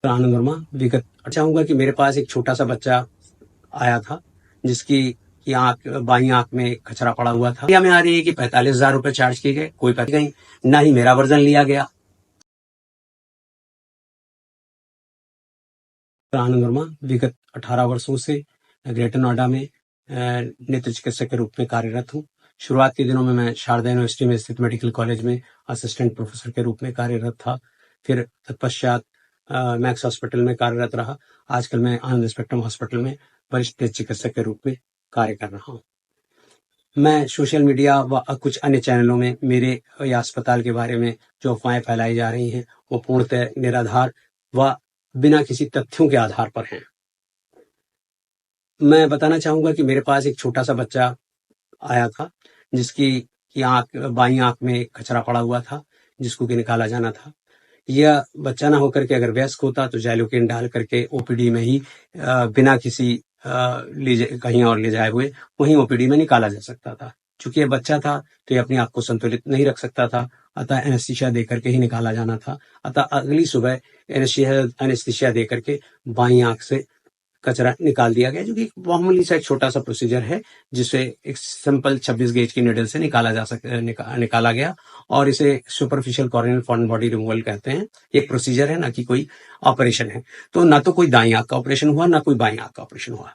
आनंद वर्मा विगत चाहूंगा कि मेरे पास एक छोटा सा बच्चा आया था जिसकी की आंख बाई आंख में कचरा पड़ा हुआ था। में आ रही है कि 45,000 रुपए चार्ज किए गए, कोई पैसा नहीं, ना ही मेरा वर्जन लिया गया। आनंद वर्मा विगत 18 वर्षों से ग्रेटर नोएडा में नेत्र चिकित्सक के रूप में कार्यरत हूँ। शुरुआत के दिनों में मैं शारदा यूनिवर्सिटी में स्थित मेडिकल कॉलेज में असिस्टेंट प्रोफेसर के रूप में कार्यरत था। फिर तत्पश्चात मैक्स हॉस्पिटल में कार्यरत रहा। आजकल मैं आनंद स्पेक्ट्रम हॉस्पिटल में वरिष्ठ चिकित्सक के रूप में कार्य कर रहा हूँ। मैं सोशल मीडिया व कुछ अन्य चैनलों में मेरे या अस्पताल के बारे में जो अफवाहें फैलाई जा रही हैं वो पूर्णतः निराधार व बिना किसी तथ्यों के आधार पर हैं। मैं बताना चाहूंगा कि मेरे पास एक छोटा सा बच्चा आया था जिसकी की आंख बाई आंख में कचरा पड़ा हुआ था जिसको कि निकाला जाना था। यह बच्चा ना होकर के अगर वयस्क होता तो जाइलोकेन डाल करके ओपीडी में ही बिना किसी कहीं और ले जाए हुए वहीं ओपीडी में निकाला जा सकता था। चूंकि ये बच्चा था तो ये अपने आप को संतुलित नहीं रख सकता था, अतः एनेस्थीसिया दे करके ही निकाला जाना था। अतः अगली सुबह एनेस्थीसिया दे करके बाई आंख से कचरा निकाल दिया गया, जो कि मामूली सा एक छोटा सा प्रोसीजर है जिसे एक सिंपल 26 गेज की निडल से निकाला गया और इसे superficial corneal foreign body removal कहते हैं। एक प्रोसीजर है, ना कि कोई ऑपरेशन है। तो ना तो कोई दाई आंख का ऑपरेशन हुआ, ना कोई बाई आंख का ऑपरेशन हुआ।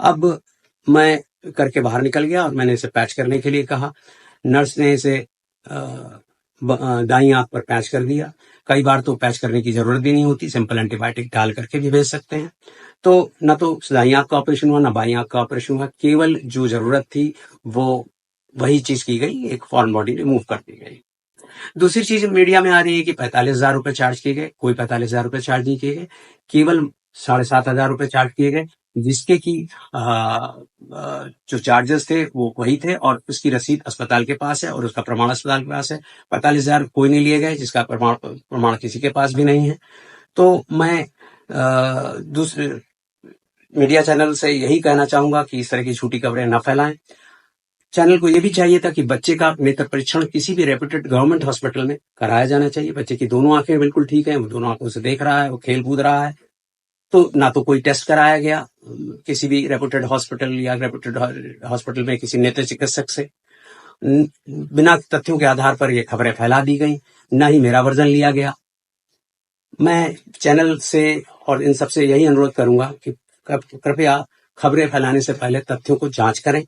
अब मैं करके बाहर निकल गया और मैंने इसे पैच करने के लिए कहा। नर्स ने इसे दाई आंख पर पैच कर दिया। कई बार तो पैच करने की जरूरत भी नहीं होती, सिंपल एंटीबायोटिक डाल करके भी भेज सकते हैं। तो ना तो दाई आंख का ऑपरेशन हुआ, ना बाई आंख का ऑपरेशन हुआ। केवल जो जरूरत थी वो वही चीज की गई, एक फॉरेन बॉडी रिमूव कर दी गई। दूसरी चीज मीडिया में आ रही है कि 45,000 रुपए चार्ज किए गए, कोई 45,000 रुपए चार्ज नहीं किए गए, केवल 7,500 रुपए चार्ज किए गए, जिसके की जो चार्जेस थे वो वही थे और उसकी रसीद अस्पताल के पास है और उसका प्रमाण अस्पताल के पास है। 45,000 कोई नहीं लिए गए जिसका प्रमाण किसी के पास भी नहीं है। तो मैं दूसरे मीडिया चैनल से यही कहना चाहूंगा कि इस तरह की झूठी खबरें न फैलाएं। चैनल को यह भी चाहिए था कि बच्चे का नेत्र परीक्षण किसी भी रेप्यूटेड गवर्नमेंट हॉस्पिटल में कराया जाना चाहिए। बच्चे की दोनों आंखें बिल्कुल ठीक है, वो दोनों आंखों से देख रहा है, वो खेल कूद रहा है। तो ना तो कोई टेस्ट कराया गया किसी भी रेप्यूटेड हॉस्पिटल या रेप्यूटेड हॉस्पिटल में किसी नेत्र चिकित्सक से। बिना तथ्यों के आधार पर ये खबरें फैला दी गई, ना ही मेरा वर्जन लिया गया। मैं चैनल से और इन सबसे यही अनुरोध करूंगा कि कृपया खबरें फैलाने से पहले तथ्यों को जांच करें।